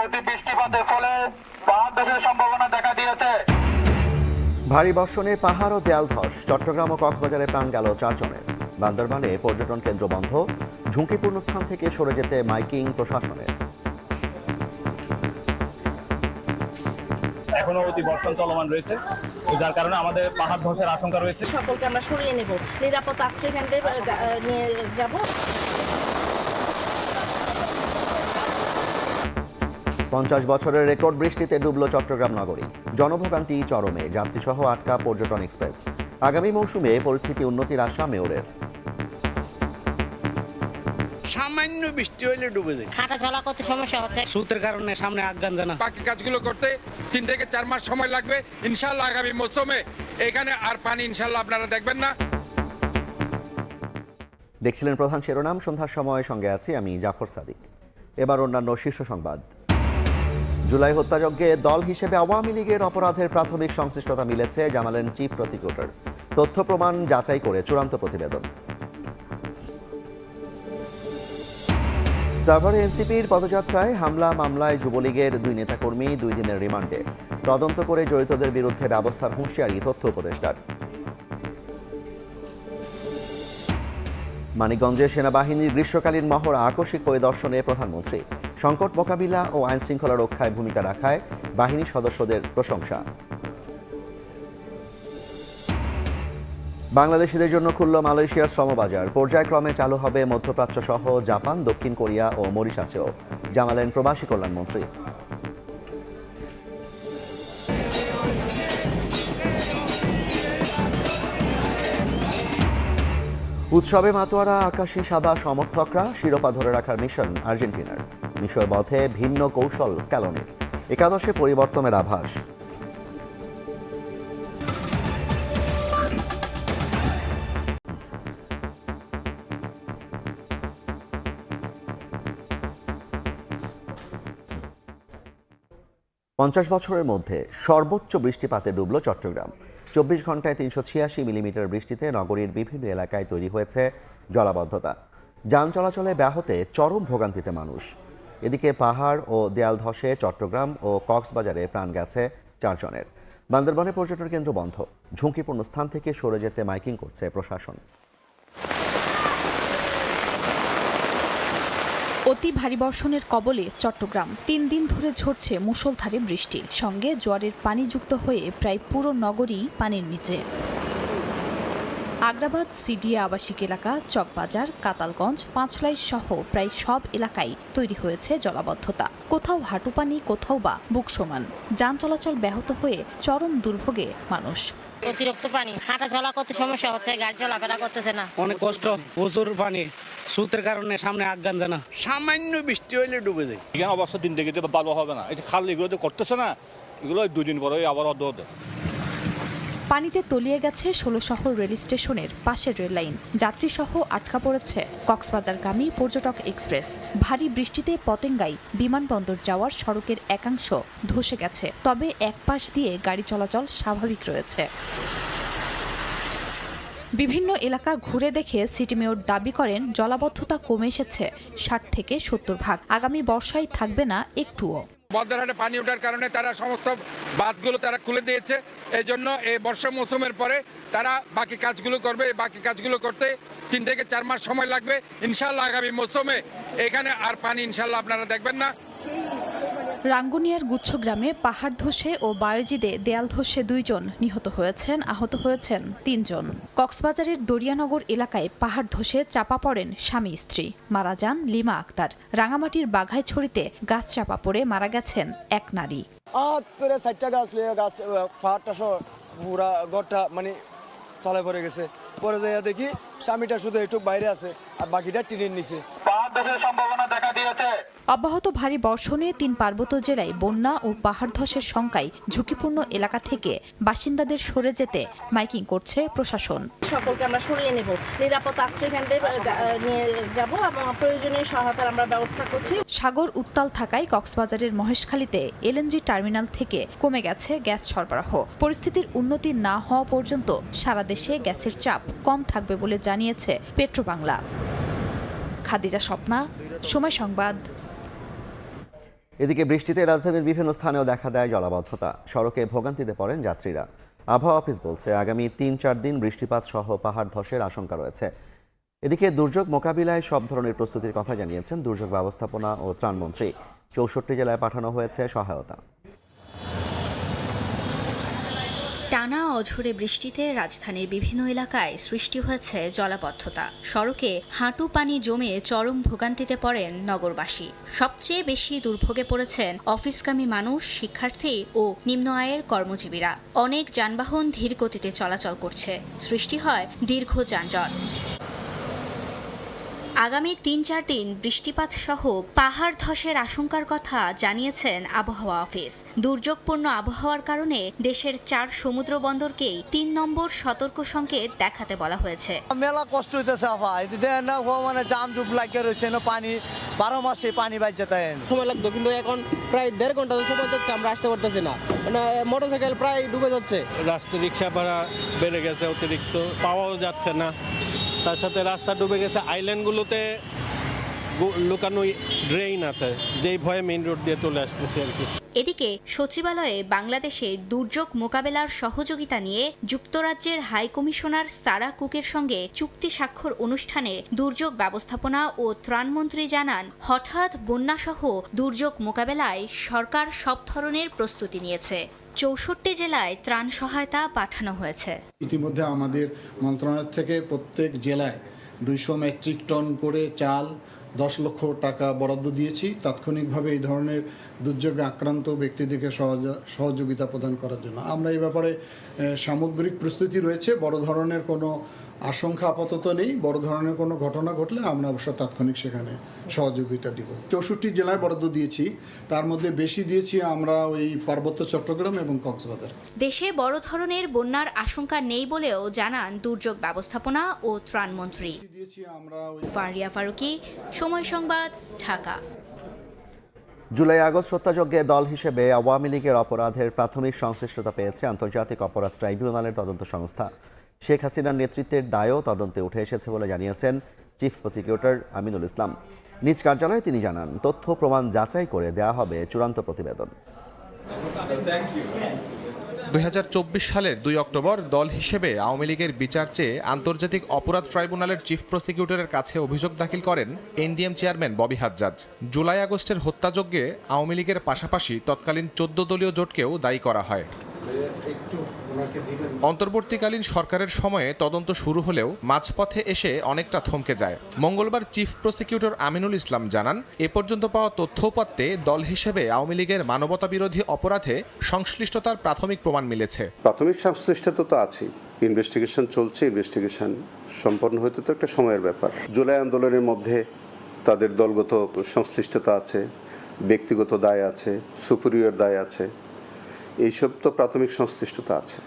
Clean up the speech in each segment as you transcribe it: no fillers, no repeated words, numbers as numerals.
অতি বৃষ্টিপাতের ফলে পাহাড় ধসের সম্ভাবনা দেখা দিয়েছে। ভারী বর্ষণে পাহাড় ও দেয়াল ধস, চট্টগ্রাম ও কক্সবাজারে প্রাণ গেল 4 জনের। বান্দরবানে পর্যটন কেন্দ্র বন্ধ, ঝুঁকিপূর্ণ স্থান থেকে সরে যেতে মাইকিং প্রশাসনের। এখনো অতি বর্ষণ চলমান রয়েছে, যার কারণে আমাদের পাহাড় ধসের আশঙ্কা রয়েছে। সকলকে আমরা সরিয়ে নেব, নিরাপদ আশ্রয় কেন্দ্রে নিয়ে যাব। 50 বছরের রেকর্ড বৃষ্টিতে ডুবল চট্টগ্রাম নগরী। জনভোগান্তি চরমে, যাত্রীসহ আটকা পর্যটন এক্সপ্রেস। আগামী মৌসুমে পরিস্থিতি উন্নতির আশা মেয়রের। সামান্য বৃষ্টি হইলে ডুবে যায়। হাঁটা চলা করতে সমস্যা হচ্ছে, শীতের কারণে সামনে আগান জানা। বাকি কাজগুলো করতে 3 থেকে 4 মাস সময় লাগবে। ইনশাআল্লাহ আগামী মৌসুমে এখানে আর পানি ইনশাআল্লাহ আপনারা দেখবেন না। দেখছিলেন প্রধান শিরোনাম, সন্ধ্যার সময় সঙ্গে আছি আমি জাফর সাদিক। এবার অন্যান্য শীর্ষ সংবাদ। জুলাই হত্যাযজ্ঞে দল হিসেবে আওয়ামী লীগের অপরাধের প্রাথমিক সংশ্লিষ্টতা মিলেছে, জানালেন চিফ প্রসিকিউটর। তথ্য প্রমাণ যাচাই করে চূড়ান্ত প্রতিবেদন। সাভারে এনসিপির পদযাত্রায় হামলা মামলায় যুবলীগের 2 নেতাকর্মী 2 দিনের রিমান্ডে। তদন্ত করে জড়িতদের বিরুদ্ধে ব্যবস্থার হুঁশিয়ারি তথ্য উপদেষ্টার। মানিকগঞ্জে সেনাবাহিনীর গ্রীষ্মকালীন মহড়া আকস্মিক পরিদর্শনে প্রধানমন্ত্রী। সংকট মোকাবিলা ও আইন শৃঙ্খলা রক্ষায় ভূমিকা রাখায় বাহিনীর সদস্যদের প্রশংসা। বাংলাদেশিদের জন্য খুলল মালয়েশিয়ার শ্রমবাজার। পর্যায়ক্রমে চালু হবে মধ্যপ্রাচ্য সহ জাপান, দক্ষিণ কোরিয়া ও মরিশাসেও, জানালেন প্রবাসী কল্যাণমন্ত্রী। উৎসবে মাতোয়ারা আকাশী সাদা সমর্থকরা, শিরোপা ধরে রাখার মিশন আর্জেন্টিনার। মিশর বধে ভিন্ন কৌশল স্ক্যালোনির, একাদশে পরিবর্তনের আভাস। পঞ্চাশ বছরের মধ্যে সর্বোচ্চ বৃষ্টিপাতে ডুবল চট্টগ্রাম। 24 ঘন্টায় 386 মিলিমিটার বৃষ্টিতে নগরীর বিভিন্ন এলাকায় তৈরি হয়েছে জলাবদ্ধতা। যান চলাচলে ব্যাহতে চরম ভোগান্তিতে মানুষ। এদিকে পাহাড় ও দেয়াল ধসে চট্টগ্রাম ও কক্সবাজারে প্রাণ গেছে 4 জনের। বান্দরবানে পর্যটন কেন্দ্র বন্ধ, ঝুঁকিপূর্ণ স্থান থেকে সরে যেতে মাইকিং করছে প্রশাসন। অতি ভারী বর্ষণের কবলে চট্টগ্রাম। 3 দিন ধরে ঝরছে মুষলধারে বৃষ্টি, সঙ্গে জোয়ারের পানি যুক্ত হয়ে প্রায় পুরো নগরী পানির নিচে। আগ্রাবাদ, সিডিয়া আবাসিক এলাকা, চকবাজার, কাতালগঞ্জ, পাঁচলাই সহ প্রায় সব এলাকায় তৈরি হয়েছে জলাবদ্ধতা। কোথাও হাঁটু পানি, কোথাও বা বুক সমান। যান চলাচল ব্যাহত হয়ে চরম দুর্ভোগে মানুষ। অতিরিক্ত পানি, হাঁটা চলা করতে সমস্যা হচ্ছে, গাড়ি চলাফেরা করতেছে না, অনেক কষ্ট। প্রচুর পানি, শীতের কারণে সামনে আগান জানা। সামান্য বৃষ্টি হইলে ডুবে যায়। এখানে অবস্থা দিন দেখে ভালো হবে না। এই খাল এগুলো তো করতেছে না, এগুলো 2 দিন পরে আবার অর্ধ হতে। পানিতে তলিয়ে গেছে 16 শহর রেল স্টেশনের পাশের রেল লাইন। যাত্রী সহ আটকা পড়েছে কক্সবাজারগামী পর্যটক এক্সপ্রেস। ভারী বৃষ্টিতে পতেঙ্গায় বিমানবন্দর যাওয়ার সড়কের একাংশ ধসে গেছে, তবে এক পাশ দিয়ে গাড়ি চলাচল স্বাভাবিক রয়েছে। বিভিন্ন এলাকা ঘুরে দেখে সিটি মেয়র দাবি করেন জলাবদ্ধতা কমে এসেছে 60 থেকে 70%। আগামী বর্ষায় থাকবে না একটুও। বদ্রাহাটে পানি ওঠার কারণে তারা সমস্ত বাঁধগুলো তারা খুলে দিয়েছে। এই জন্য এই বর্ষা মৌসুমের পরে তারা বাকি কাজগুলো করবে। বাকি কাজগুলো করতে 3 থেকে 4 মাস সময় লাগবে। ইনশাআল্লাহ আগামী মৌসুমে এখানে আর পানি ইনশাআল্লাহ আপনারা দেখবেন না। রাঙ্গুনিয়ার গুচ্ছগ্রামে পাহাড় ধসে ও বায়োজিদে দেয়াল ধসে 2 জন নিহত হয়েছেন, আহত হয়েছেন 3 জন। কক্সবাজারের দরিয়ানগর এলাকায় পাহাড় ধসে চাপা পড়েন স্বামী স্ত্রী, মারা যান লিমা আক্তার। রাঙামাটির বাঘাইছড়িতে গাছ চাপা পড়ে মারা গেছেন এক নারী। পাহাড়টা সহ পুরা ঘরটা মানে তলায় পড়ে গেছে। পরে যাইয়া দেখি স্বামীটা শুধু একটু বাইরে আছে আর বাকিটা টিনের নিচে। পাহাড় ধসের সম্ভাবনা দেখা দিয়েছে। অব্যাহত ভারী বর্ষণে 3 পার্বত্য জেলায় বন্যা ও পাহাড় ধসের শঙ্কায় ঝুঁকিপূর্ণ এলাকা থেকে বাসিন্দাদের সরে যেতে মাইকিং করছে প্রশাসন। সকলকে আমরা সরিয়ে নেব, নিরাপদ আশ্রয় কেন্দ্রে নিয়ে যাব এবং প্রয়োজনীয় সহায়তার আমরা ব্যবস্থা করছি। সাগর উত্তাল থাকায় কক্সবাজারের মহেশখালীতে এলএনজি টার্মিনাল থেকে কমে গেছে গ্যাস সরবরাহ। পরিস্থিতির উন্নতি না হওয়া পর্যন্ত সারা দেশে গ্যাসের চাপ কম থাকবে বলে জানিয়েছে পেট্রোবাংলা। খাদিজা স্বপ্না, সময় সংবাদ। এদিকে বৃষ্টিতে রাজধানীর বিভিন্ন স্থানেও দেখা দেয় জলাবদ্ধতা, সড়কে ভোগান্তিতে পড়েন যাত্রীরা। আবহাওয়া অফিস বলছে আগামী ৩-৪ দিন বৃষ্টিপাত সহ পাহাড় ধসের আশঙ্কা রয়েছে। এদিকে দুর্যোগ মোকাবিলায় সব ধরনের প্রস্তুতির কথা জানিয়েছেন দুর্যোগ ব্যবস্থাপনা ও ত্রাণমন্ত্রী। ৬৪ জেলায় পাঠানো হয়েছে সহায়তা। টানা অঝোরে বৃষ্টিতে রাজধানীর বিভিন্ন এলাকায় সৃষ্টি হয়েছে জলাবদ্ধতা। সড়কে হাঁটু পানি জমে চরম ভোগান্তিতে পড়েন নগরবাসী। সবচেয়ে বেশি দুর্ভোগে পড়েছেন অফিসগামী মানুষ, শিক্ষার্থী ও নিম্ন আয়ের কর্মজীবীরা। অনেক যানবাহন ধীর গতিতে চলাচল করছে, সৃষ্টি হয় দীর্ঘ যানজট। আগামী ৩-৪ দিন বৃষ্টিপাত সহ পাহাড় ধসের আশঙ্কার কথা জানিয়েছেন আবহাওয়া অফিস। দুর্যোগপূর্ণ আবহাওয়ার কারণে দেশের 4 সমুদ্র বন্দরকেই 3 নম্বর সতর্ক সংকেত দেখাতে বলা হয়েছে। মেলা কষ্ট হইতেছে মানে জাম জুব লাগিয়ে রয়েছে, পানি 12 মাসে পানি বাইর যেতে সময় লাগতো, কিন্তু এখন প্রায় 1.5 ঘন্টা সময় যাচ্ছে, আমরা আসতে পারতেছি না। মানে মোটরসাইকেল প্রায় ডুবে যাচ্ছে। রাস্তায় রিক্সা ভাড়া বেড়ে গেছে, অতিরিক্ত পাওয়াও যাচ্ছে না। তার সাথে রাস্তা ডুবে গেছে, আইল্যান্ডগুলোতে লুকানো ড্রেইন আছে, যেই ভয়ে মেইন রোড দিয়ে চলে আসতেছে আর কি। এদিকে সচিবালয়ে বাংলাদেশে দুর্যোগ মোকাবেলার সহযোগিতা নিয়ে যুক্তরাজ্যের হাই কমিশনার সারা কুকের সঙ্গে চুক্তি স্বাক্ষর অনুষ্ঠানে দুর্যোগ ব্যবস্থাপনা ও ত্রাণমন্ত্রী জানান, হঠাৎ বন্যাসহ দুর্যোগ মোকাবেলায় সরকার সব ধরনের প্রস্তুতি নিয়েছে। ৬৪ জেলায় ত্রাণ সহায়তা পাঠানো হয়েছে। ইতিমধ্যে আমাদের মন্ত্রণালয় থেকে প্রত্যেক জেলায় 200 মেট্রিক টন করে চাল, 10 লক্ষ টাকা বরাদ্দ দিয়েছি তাৎক্ষণিকভাবে এই ধরনের দুর্যোগে আক্রান্ত ব্যক্তিদেরকে সহযোগিতা প্রদান করার জন্য। আমরা এই ব্যাপারে সামগ্রিক প্রস্তুতি রয়েছে। বড় ধরনের কোনো আশঙ্কা আপাতত নেই। বড় ধরনের কোনো ঘটনা ঘটলে আমরা অবশ্য তাৎক্ষণিক সেখানে সহযোগিতা দিব। 64 জেলায় বরাদ্দ দিয়েছি, তার মধ্যে বেশি দিয়েছি আমরা ওই পার্বত্য চট্টগ্রাম এবং কক্সবাজার। দেশে বড় ধরনের বন্যার আশঙ্কা নেই বলেও জানান দুর্যোগ ব্যবস্থাপনা ও ত্রাণমন্ত্রী। ফারিয়া ফারুকি, সময় সংবাদ, ঢাকা। জুলাই আগস্ট হত্যাযজ্ঞে দল হিসেবে আওয়ামী লীগের অপরাধের প্রাথমিক সংশ্লিষ্টতা পেয়েছে আন্তর্জাতিক অপরাধ ট্রাইব্যুনালের তদন্ত সংস্থা। শেখ হাসিনার নেতৃত্বের দায়ও তদন্তে উঠে এসেছে বলে জানিয়েছেন চিফ প্রসিকিউটর আমিনুল ইসলাম। নিজ কার্যালয়ে তিনি জানান, তথ্য প্রমাণ যাচাই করে দেয়া হবে চূড়ান্ত প্রতিবেদন। 2024 সালের 2 অক্টোবর দল হিসেবে আওয়ামী লীগের বিচার চেয়ে আন্তর্জাতিক অপরাধ ট্রাইব্যুনালের চিফ প্রসিকিউটরের কাছে অভিযোগ দাখিল করেন এনডিএম চেয়ারম্যান ববি হাজ্জাজ। জুলাই আগস্টের হত্যাযজ্ঞে আওয়ামী লীগের পাশাপাশি তৎকালীন 14 দলীয় জোটকেও দায়ী করা হয়। অন্তর্বর্তীকালীন সরকারের সময়ে তদন্ত শুরু হলেও মাঝপথে এসে অনেকটা থমকে যায়। মঙ্গলবার চিফ প্রসিকিউটর আমিনুল ইসলাম জানান, এ পর্যন্ত পাওয়া তথ্যউপাত্তে দল হিসেবে আওয়ামী লীগের মানবতা বিরোধী অপরাধে সংশ্লিষ্টতার প্রাথমিক প্রমাণ মিলেছে। প্রাথমিক সংশ্লিষ্টতা তো আছেই, ইনভেস্টিগেশন চলছে, ইনভেস্টিগেশন সম্পন্ন হতে তো একটা সময়ের ব্যাপার। জুলাই আন্দোলনের মধ্যে তাদের দলগত সংশ্লিষ্টতা আছে, ব্যক্তিগত দায় আছে, সুপিরিয়র দায় আছে, এইসব তো প্রাথমিক সংশ্লিষ্টতা আছে,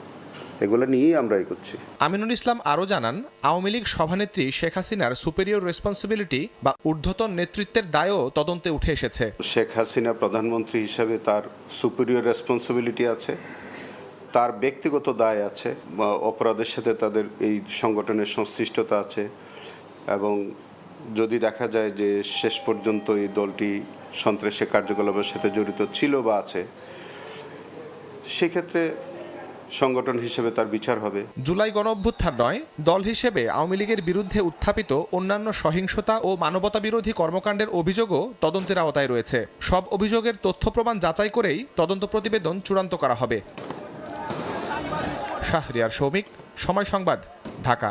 এগুলো নিয়েই আমরা এগোচ্ছি। আমিনুল ইসলাম আরও জানান, আওয়ামী লীগ সভানেত্রী শেখ হাসিনার সুপেরিয়র রেসপন্সিবিলিটি বা ঊর্ধ্বতন নেতৃত্বের দায়ও তদন্তে উঠে এসেছে। শেখ হাসিনা প্রধানমন্ত্রী হিসাবে তার সুপেরিয়র রেসপন্সিবিলিটি আছে, তার ব্যক্তিগত দায় আছে, অপরাধের সাথে তাদের এই সংগঠনের সংশ্লিষ্টতা আছে, এবং যদি দেখা যায় যে শেষ পর্যন্ত এই দলটি সন্ত্রাসী কার্যকলাপের সাথে জড়িত ছিল বা আছে, সেক্ষেত্রে সংগঠন হিসেবে তার বিচার হবে। জুলাই গণঅভ্যুত্থান নয়, দল হিসেবে আওয়ামী লীগের বিরুদ্ধে উত্থাপিত অন্যান্য সহিংসতা ও মানবতা বিরোধী কর্মকাণ্ডের অভিযোগও তদন্তের আওতায় রয়েছে। সব অভিযোগের তথ্য প্রমাণ যাচাই করেই তদন্ত প্রতিবেদন চূড়ান্ত করা হবে। শাহরিয়ার শৌমিক, সময় সংবাদ, ঢাকা।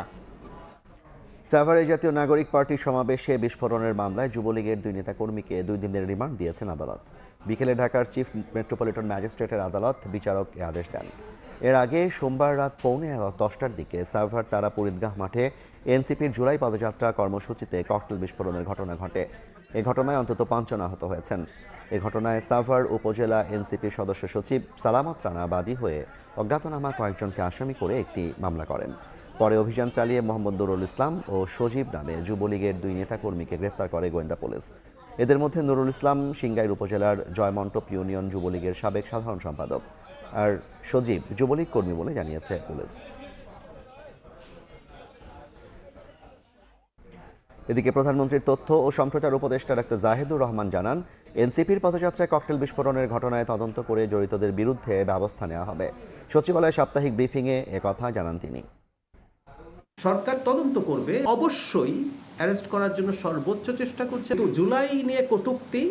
সাভারে জাতীয় নাগরিক পার্টির সমাবেশে বিস্ফোরণের মামলায় যুবলীগের 2 নেতাকর্মীকে 2 দিনের রিমান্ড দিয়েছেন আদালত। বিকেলে ঢাকার চিফ মেট্রোপলিটন ম্যাজিস্ট্রেটের আদালত বিচারক এ আদেশ দেন। এর আগে সোমবার রাত 10:15টার দিকে সাভার তারাপুর ঈদগাহ মাঠে এনসিপির জুলাই পদযাত্রা কর্মসূচিতে ককটেল বিস্ফোরণের ঘটনা ঘটে। এ ঘটনায় অন্তত 5 জন আহত হয়েছেন। এ ঘটনায় সাভার উপজেলা এনসিপির সদস্য সচিব সালামত রানা বাদী হয়ে অজ্ঞাতনামা কয়েকজনকে আসামি করে একটি মামলা করেন। পরে অভিযান চালিয়ে মোহাম্মদ নুরুল ইসলাম ও সজীব নামে যুবলীগের 2 নেতাকর্মীকে গ্রেফতার করে গোয়েন্দা পুলিশ। এদের মধ্যে নুরুল ইসলাম সিংগাইর উপজেলার জয়মন্টপ ইউনিয়ন যুবলীগের সাবেক সাধারণ সম্পাদক, আর সজীব যুবলীগ কর্মী বলে জানিয়েছে পুলিশ। এদিকে প্রধানমন্ত্রীর তথ্য ও সম্প্রচার উপদেষ্টা ডাক্তার জাহিদুর রহমান জানান, এনসিপির পদযাত্রায় ককটেল বিস্ফোরণের ঘটনায় তদন্ত করে জড়িতদের বিরুদ্ধে ব্যবস্থা নেওয়া হবে। সচিবালয়ে সাপ্তাহিক ব্রিফিংয়ে একথা জানান তিনি। সরকার তদন্ত করবে, অবশ্যই অ্যারেস্ট করার জন্য সর্বোচ্চ চেষ্টা করছে। তো জুলাই নিয়ে কটূক্তি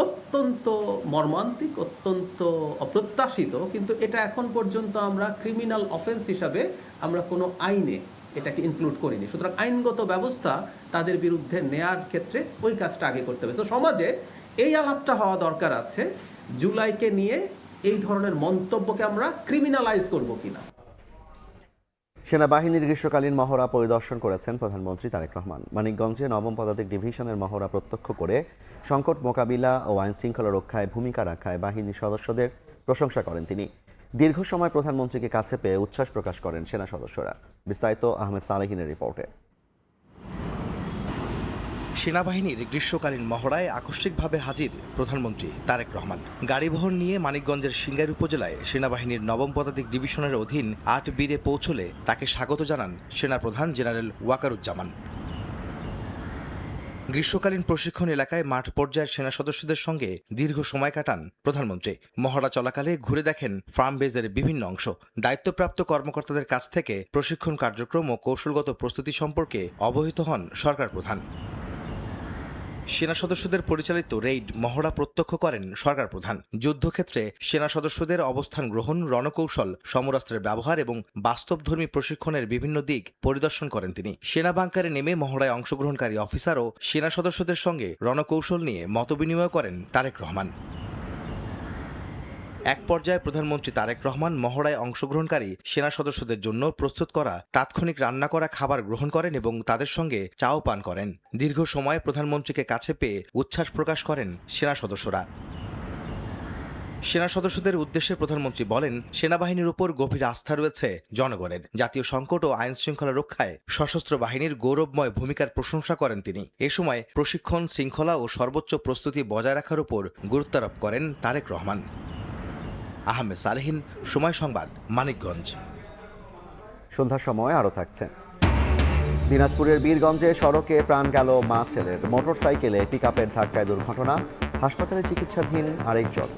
অত্যন্ত মর্মান্তিক, অত্যন্ত অপ্রত্যাশিত, কিন্তু এটা এখন পর্যন্ত আমরা ক্রিমিনাল অফেন্স হিসাবে আমরা কোনো আইনে এটাকে ইনক্লুড করিনি। সুতরাং আইনগত ব্যবস্থা তাদের বিরুদ্ধে নেয়ার ক্ষেত্রে ওই কাজটা আগে করতে হবে। তো সমাজে এই আলাপটা হওয়া দরকার আছে, জুলাইকে নিয়ে এই ধরনের মন্তব্যকে আমরা ক্রিমিনালাইজ করব কিনা। সেনাবাহিনীর গ্রীষ্মকালীন মহড়া পরিদর্শন করেছেন প্রধানমন্ত্রী তারেক রহমান। মানিকগঞ্জে 9ম পদাতিক ডিভিশনের মহড়া প্রত্যক্ষ করে সংকট মোকাবিলা ও আইন শৃঙ্খলা রক্ষায় ভূমিকা রাখায় বাহিনীর সদস্যদের প্রশংসা করেন তিনি। দীর্ঘ সময় প্রধানমন্ত্রীকে কাছে পেয়ে উচ্ছ্বাস প্রকাশ করেন সেনা সদস্যরা। বিস্তারিত আহমেদ সালেহিনের রিপোর্টে। সেনাবাহিনীর গ্রীষ্মকালীন মহড়ায় আকস্মিকভাবে হাজির প্রধানমন্ত্রী তারেক রহমান। গাড়িবহর নিয়ে মানিকগঞ্জের সিংগাইর উপজেলায় সেনাবাহিনীর 9ম পদাতিক ডিভিশনের অধীন 8 বীরে পৌঁছলে তাকে স্বাগত জানান সেনাপ্রধান জেনারেল ওয়াকারুজ্জামান। গ্রীষ্মকালীন প্রশিক্ষণ এলাকায় মাঠ পর্যায়ের সেনা সদস্যদের সঙ্গে দীর্ঘ সময় কাটান প্রধানমন্ত্রী। মহড়া চলাকালে ঘুরে দেখেন ফার্ম বেজের বিভিন্ন অংশ। দায়িত্বপ্রাপ্ত কর্মকর্তাদের কাছ থেকে প্রশিক্ষণ কার্যক্রম ও কৌশলগত প্রস্তুতি সম্পর্কে অবহিত হন সরকার প্রধান। সেনা সদস্যদের পরিচালিত রেইড মহড়া প্রত্যক্ষ করেন সরকার প্রধান। যুদ্ধক্ষেত্রে সেনা সদস্যদের অবস্থান গ্রহণ, রণকৌশল, সমরাস্ত্রের ব্যবহার এবং বাস্তবধর্মী প্রশিক্ষণের বিভিন্ন দিক পরিদর্শন করেন তিনি। সেনা বাংকারে নেমে মহড়ায় অংশগ্রহণকারী অফিসার ও সেনা সদস্যদের সঙ্গে রণকৌশল নিয়ে মতবিনিময় করেন তারেক রহমান। এক পর্যায়ে প্রধানমন্ত্রী তারেক রহমান মহড়ায় অংশগ্রহণকারী সেনা সদস্যদের জন্য প্রস্তুত করা তাৎক্ষণিক রান্না করা খাবার গ্রহণ করেন এবং তাদের সঙ্গে চাও পান করেন। দীর্ঘ সময় প্রধানমন্ত্রীকে কাছে পেয়ে উচ্ছ্বাস প্রকাশ করেন সেনা সদস্যরা। সেনা সদস্যদের উদ্দেশ্যে প্রধানমন্ত্রী বলেন, সেনাবাহিনীর উপর গভীর আস্থা রয়েছে জনগণের। জাতীয় সংকট ও আইন শৃঙ্খলা রক্ষায় সশস্ত্র বাহিনীর গৌরবময় ভূমিকার প্রশংসা করেন তিনি। এ সময় প্রশিক্ষণ, শৃঙ্খলা ও সর্বোচ্চ প্রস্তুতি বজায় রাখার উপর গুরুত্বারোপ করেন তারেক রহমান। আহমেদ সালেহিন, সময় সংবাদ, মানিকগঞ্জ। সন্ধ্যার সময় আরও থাকছে। দিনাজপুরের বীরগঞ্জে সড়কে প্রাণ গেল মা ছেলের। মোটরসাইকেলে পিকআপের ধাক্কায় দুর্ঘটনা, হাসপাতালে চিকিৎসাধীন আরেকজন।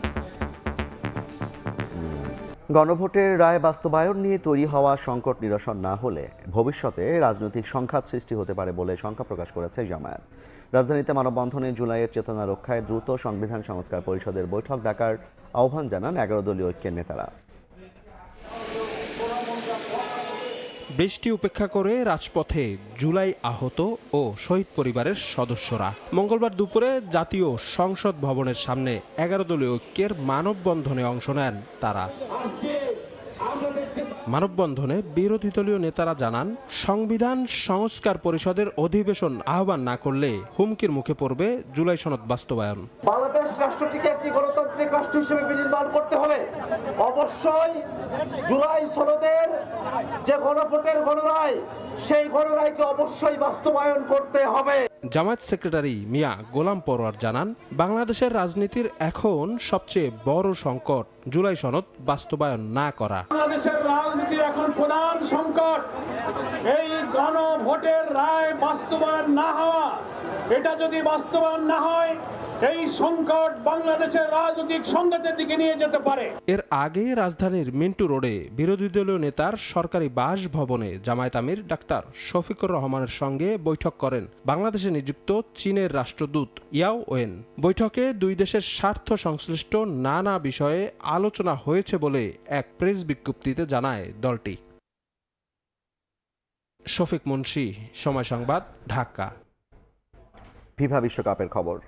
গণভোটের রায় বাস্তবায়ন নিয়ে তৈরি হওয়া সংকট নিরসন না হলে ভবিষ্যতে রাজনৈতিক সংঘাত সৃষ্টি হতে পারে বলে শঙ্কা প্রকাশ করেছে জামায়াত। রাজধানীতে মানববন্ধনে জুলাইয়ের চেতনা রক্ষায় দ্রুত সংবিধান সংস্কার পরিষদের বৈঠক ডাকার আহ্বান জানান 11 দলীয় ঐক্যের নেতারা। বৃষ্টি উপেক্ষা করে রাজপথে জুলাই আহত ও শহীদ পরিবারের সদস্যরা। মঙ্গলবার দুপুরে জাতীয় সংসদ ভবনের সামনে 11 দলীয় ঐক্যের মানববন্ধনে অংশ নেন তারা। মানববন্ধনে বিরোধী দলীয় নেতারা জানান, সংবিধান সংস্কার পরিষদের অধিবেশন আহ্বান না করলে হুমকির মুখে পড়বে জুলাই সনদ বাস্তবায়ন। বাংলাদেশ রাষ্ট্রটিকে একটি গণতান্ত্রিক রাষ্ট্র হিসেবে বিনির্মাণ করতে হলে অবশ্যই জুলাই সনদের যে গণভোটের গণরায়, সেই গণরায়কে অবশ্যই বাস্তবায়ন করতে হবে। জামায়াত সেক্রেটারি মিয়া গোলাম পরোয়ার জানান, বাংলাদেশের রাজনীতির এখন সবচেয়ে বড় সংকট জুলাই সনদ বাস্তবায়ন না করা। বাংলাদেশের রাজনীতির এখন প্রধান সংকট এই গণভোটের রায় বাস্তবায়ন না হওয়া। এটা যদি বাস্তবায়ন না হয়, এই সংকট বাংলাদেশের রাজনৈতিক সংঘাতের দিকে নিয়ে যেতে পারে। এর আগে রাজধানীর মিন্টু রোডে বিরোধী দলীয় নেতার সরকারি বাসভবনে জামায়াত আমির ডাক্তার শফিকুর রহমানের সঙ্গে বৈঠক করেন বাংলাদেশে নিযুক্ত চীনের রাষ্ট্রদূত ইয়াও ওয়েন। বৈঠকে দুই দেশের স্বার্থ সংশ্লিষ্ট নানা বিষয়ে আলোচনা হয়েছে বলে এক প্রেস বিজ্ঞপ্তিতে জানায় দলটি। শফিক মুন্সি, সময় সংবাদ, ঢাকা। ফিফা বিশ্বকাপের খবর।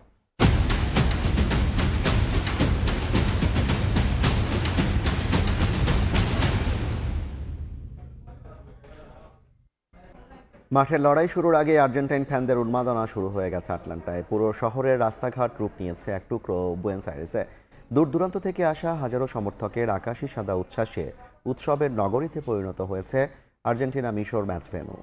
মাঠের লড়াই শুরুর আগে আর্জেন্টাইন ফ্যানদের উন্মাদনা শুরু হয়ে গেছে আটলান্টায়। পুরো শহরের রাস্তাঘাট রূপ নিয়েছে এক টুকরো বুয়েনোস আইরেসে। দূর দূরান্ত থেকে আসা হাজারো সমর্থকের আকাশি সাদা উচ্ছ্বাসে উৎসবের নগরীতে পরিণত হয়েছে আর্জেন্টিনা মিশর ম্যাচ ভেন্যু।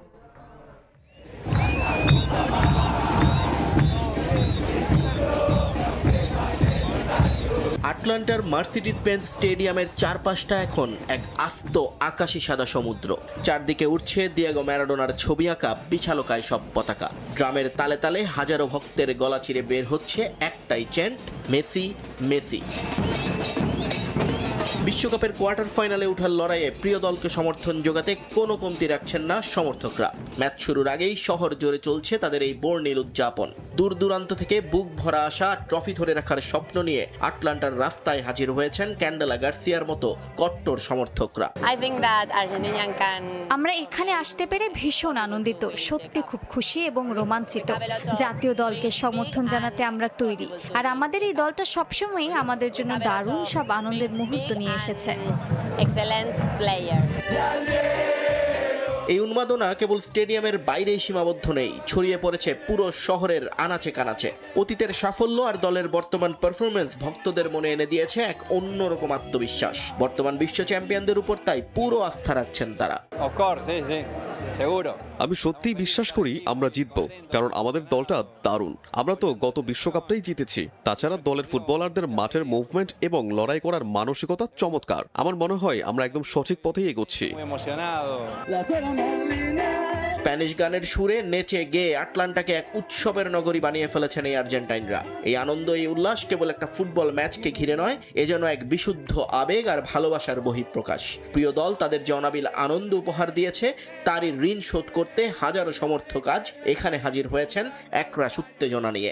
আটলান্টার মার্সিডিজ বেঞ্জ স্টেডিয়ামের চারপাশটা এখন এক আস্ত আকাশী সাদা সমুদ্র। চারদিকে উঠছে দিয়েগো ম্যারাডোনার ছবি আঁকা বিশালকায় সব পতাকা। ড্রামের তালে তালে হাজারো ভক্তের গলা চিরে বের হচ্ছে একটাই চ্যান্ট, মেসি মেসি। বিশ্বকাপের কোয়ার্টার ফাইনালে ওঠার লড়াইয়ে প্রিয় দলকে সমর্থন জোগাতে কোনো কমতি রাখছেন না সমর্থকরা। ম্যাচ শুরুর আগেই শহর জুড়ে চলছে তাদের এই বর্ণিল উদযাপন। দূর দূরান্ত থেকে বুক ভরা আসা ট্রফি ধরে রাখার স্বপ্ন নিয়ে আটলান্টার রাস্তায় হাজির হয়েছেন ক্যান্ডেলা গার্সিয়ার মতো কট্টর সমর্থকরা। আমরা এখানে আসতে পেরে ভীষণ আনন্দিত, সত্যি খুব খুশি এবং রোমাঞ্চিত। জাতীয় দলকে সমর্থন জানাতে আমরা তৈরি, আর আমাদের এই দলটা সবসময়ই আমাদের জন্য দারুণ সব আনন্দের মুহূর্ত নিয়ে এসেছে। এই উন্মাদনা কেবল স্টেডিয়ামের বাইরেই সীমাবদ্ধ নেই, ছড়িয়ে পড়েছে পুরো শহরের আনাচে কানাচে। অতীতের সাফল্য আর দলের বর্তমান পারফরমেন্স ভক্তদের মনে এনে দিয়েছে এক অন্যরকম আত্মবিশ্বাস। বর্তমান বিশ্ব চ্যাম্পিয়নদের উপর তাই পুরো আস্থা রাখছেন তারা। আমি সত্যিই বিশ্বাস করি আমরা জিতবো, কারণ আমাদের দলটা দারুণ। আমরা তো গত বিশ্বকাপটাই জিতেছি। তাছাড়া দলের ফুটবলারদের মাঠের মুভমেন্ট এবং লড়াই করার মানসিকতা চমৎকার। আমার মনে হয় আমরা একদম সঠিক পথেই এগোচ্ছি। স্প্যানিশ গানের সুরে নেচে গেয়ে আটলান্টাকে এক উৎসবের নগরী বানিয়ে ফেলেছেন এই আর্জেন্টাইনরা। এই আনন্দ, এই উল্লাস কেবল একটা ফুটবল ম্যাচকে ঘিরে নয়, এ যেন এক বিশুদ্ধ আবেগ আর ভালোবাসার বহিঃপ্রকাশ। প্রিয় দল তাদের যে অনাবিল আনন্দ উপহার দিয়েছে, তারই ঋণ শোধ করতে হাজারো সমর্থক আজ এখানে হাজির হয়েছেন একরাশ উত্তেজনা নিয়ে।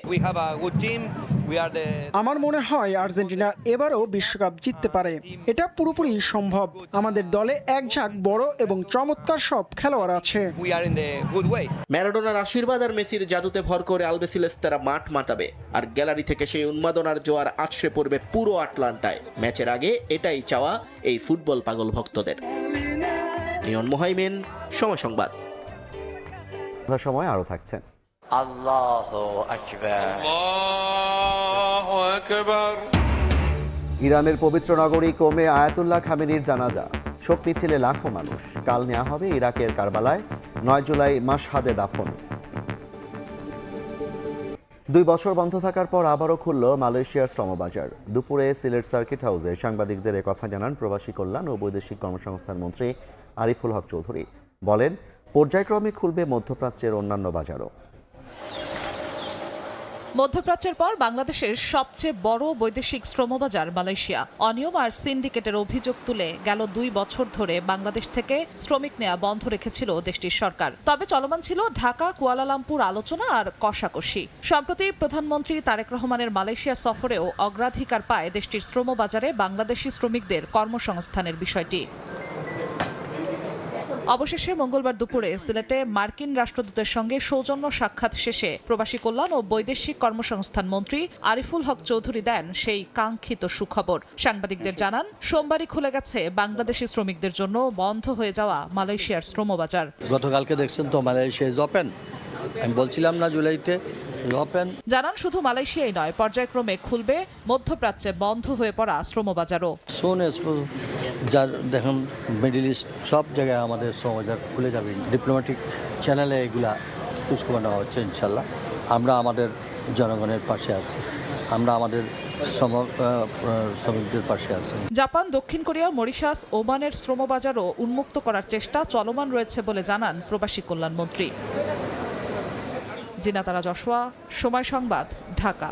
আমার মনে হয় আর্জেন্টিনা এবারও বিশ্বকাপ জিততে পারে। এটা পুরোপুরি সম্ভব। আমাদের দলে এক ঝাঁক বড় এবং চমৎকার সব খেলোয়াড় আছে। ম্যারাডোনার আশীর্বাদ আর মেসির জাদুতে ভর করে আলবেসিলেস্তারা মাঠ মাতাবে, আর গ্যালারি থেকে সেই উন্মাদনার জোয়ার আছড়ে পড়বে পুরো আটলান্টায়। ম্যাচের আগে এটাই চাওয়া এই ফুটবল পাগল ভক্তদের। নিয়ন মোহাইমেন, সময় সংবাদ। সময় আরো থাকছে। ইরানের পবিত্র নগরী কোমে আয়াতুল্লাহ খামেনির জানাজা। শোক মিছিলে লাখো মানুষ। কাল নেওয়া হবে ইরাকের কারবালায়, 9 জুলাই মাশহাদে দাফন। 2 বছর বন্ধ থাকার পর আবারও খুলল মালয়েশিয়ার শ্রমবাজার। দুপুরে সিলেট সার্কিট হাউসে সাংবাদিকদের কথা জানান প্রবাসী কল্যাণ ও বৈদেশিক কর্মসংস্থান মন্ত্রী আরিফুল হক চৌধুরী। বলেন, পর্যায়ক্রমে খুলবে মধ্যপ্রাচ্যের অন্যান্য বাজারও। মধ্যপ্রাচ্যের পর বাংলাদেশের সবচেয়ে বড় বৈদেশিক শ্রমবাজার মালয়েশিয়া। অনিয়ম আর সিন্ডিকেটের অভিযোগ তুলে গেল 2 বছর ধরে বাংলাদেশ থেকে শ্রমিক নেওয়া বন্ধ রেখেছিল দেশটির সরকার। তবে চলমান ছিল ঢাকা কুয়ালালামপুর আলোচনা আর কষাকষি। সম্প্রতি প্রধানমন্ত্রী তারেক রহমানের মালয়েশিয়া সফরেও অগ্রাধিকার পায় দেশটির শ্রমবাজারে বাংলাদেশি শ্রমিকদের কর্মসংস্থানের বিষয়টি। অবশেষে মঙ্গলবার দুপুরে সিলেটে মার্কিন রাষ্ট্রদূতের সঙ্গে সৌজন্য সাক্ষাৎ শেষে প্রবাসী কল্যাণ ও বৈদেশিক কর্মসংস্থান মন্ত্রী আরিফুল হক চৌধুরী দেন সেই কাঙ্ক্ষিত সুখবর। সাংবাদিকদের জানান, সোমবারই খুলে গেছে বাংলাদেশি শ্রমিকদের জন্য বন্ধ হয়ে যাওয়া মালয়েশিয়ার শ্রমবাজার। গতকালকে দেখছেন তো মালয়েশিয়া ইজ ওপেন। আমি বলছিলাম না জুলাইতে ওপেন। জানান, শুধু মালয়েশিয়াই নয়, পর্যায়ক্রমে খুলবে মধ্যপ্রাচ্যে বন্ধ হয়ে পড়া শ্রমবাজারও। যার দেখুন মিডল ইস্ট সব জায়গায় আমাদের শ্রমবাজার খুলে যাবে। ডিপ্লোম্যাটিক চ্যানেলে এগুলা খোঁজখবর নেওয়া হচ্ছে। ইনশাল্লাহ আমরা আমাদের জনগণের পাশে আছি, আমরা আমাদের শ্রমিকদের পাশে আছি। জাপান, দক্ষিণ কোরিয়া, মরিশাস, ওমানের শ্রমবাজারও উন্মুক্ত করার চেষ্টা চলমান রয়েছে বলে জানান প্রবাসী কল্যাণ মন্ত্রী। জিনাতারা জশোয়া, সময় সংবাদ, ঢাকা।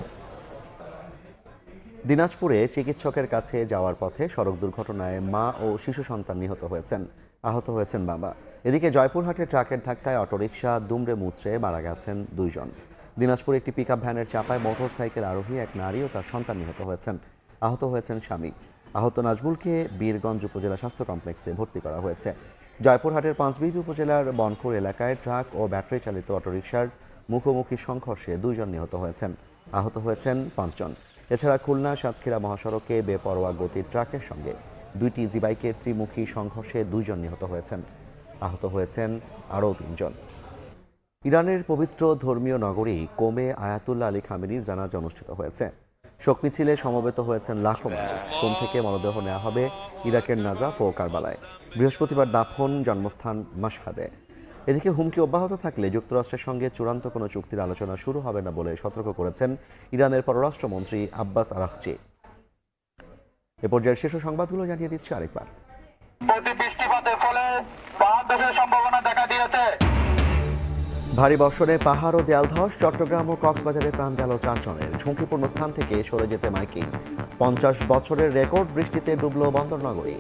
দিনাজপুরে চিকিৎসকের কাছে যাওয়ার পথে সড়ক দুর্ঘটনায় মা ও শিশু সন্তান নিহত হয়েছেন, আহত হয়েছেন বাবা। এদিকে জয়পুরহাটে ট্রাকের ধাক্কায় অটোরিকশা দুমড়ে মুচড়ে মারা গেছেন 2 জন। দিনাজপুরে একটি পিকআপ ভ্যানের চাপায় মোটরসাইকেল আরোহী এক নারী ও তার সন্তান নিহত হয়েছেন, আহত হয়েছেন স্বামী। আহত নাজমুলকে বীরগঞ্জ উপজেলা স্বাস্থ্য কমপ্লেক্সে ভর্তি করা হয়েছে। জয়পুরহাটের পাঁচবিবি উপজেলার বনখোর এলাকায় ট্রাক ও ব্যাটারি চালিত অটোরিকশার মুখোমুখি সংঘর্ষে 2 জন নিহত হয়েছেন, আহত হয়েছেন 5 জন। এছাড়া খুলনা সাতক্ষীরা মহাসড়কে বেপরোয়া গতির ট্রাকের সঙ্গে 2টি ইজি বাইকের ত্রিমুখী সংঘর্ষে 2 জন নিহত হয়েছেন, আহত হয়েছেন আরও 3 জন। ইরানের পবিত্র ধর্মীয় নগরী কোমে আয়াতুল্লাহ আলী খামেনির জানাজা অনুষ্ঠিত হয়েছে। শোক মিছিলে সমবেত হয়েছেন লাখো মানুষ। কোম থেকে মরদেহ নেওয়া হবে ইরাকের নাজাফ ও কারবালায়। বৃহস্পতিবার দাফন, জন্মস্থান মাশহাদে। এদিকে হুমকি অব্যাহত থাকলে যুক্তরাষ্ট্রের সঙ্গে চূড়ান্ত কোনো চুক্তির আলোচনা শুরু হবে না বলে সতর্ক করেছেন ইরানের পররাষ্ট্রমন্ত্রী আব্বাস আরাকচি। এ পর্যায়ের শীর্ষ সংবাদগুলো জানিয়ে দিচ্ছি আরেকবার। বৃষ্টিপাতের ফলে পাহাড় ধসের সম্ভাবনা দেখা দিয়েছে। ভারী বর্ষণে পাহাড় ও দেয়াল ধস, চট্টগ্রাম ও কক্সবাজারে প্রাণ গেল 4 জনের। ঝুঁকিপূর্ণ স্থান থেকে সরে যেতে মাইকিং। 50 বছরের রেকর্ড বৃষ্টিতে ডুবল বন্দরনগরী।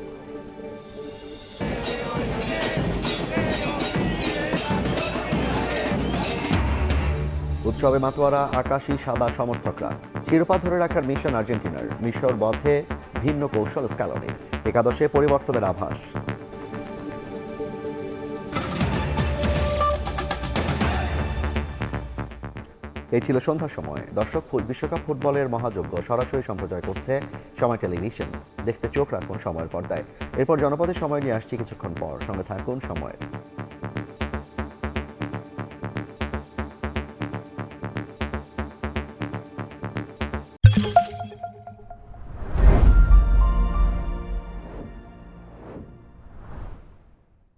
উৎসবে মাতোয়ারা আকাশী সাদা সমর্থকরা। শিরোপা ধরে রাখার মিশন আর্জেন্টিনার। মিশর বধে ভিন্ন কৌশল স্ক্যালোনি। একাদশে পরিবর্তনের আভাস। এই ছিল সন্ধ্যার সময়। দর্শক, বিশ্বকাপ ফুটবলের মহাযজ্ঞ সরাসরি সম্প্রচার করছে সময় টেলিভিশন। দেখতে চোখ রাখুন সময়ের পর্দায়। এরপর জনপদের সময় নিয়ে আসছি কিছুক্ষণ পর। সঙ্গে থাকুন সময়।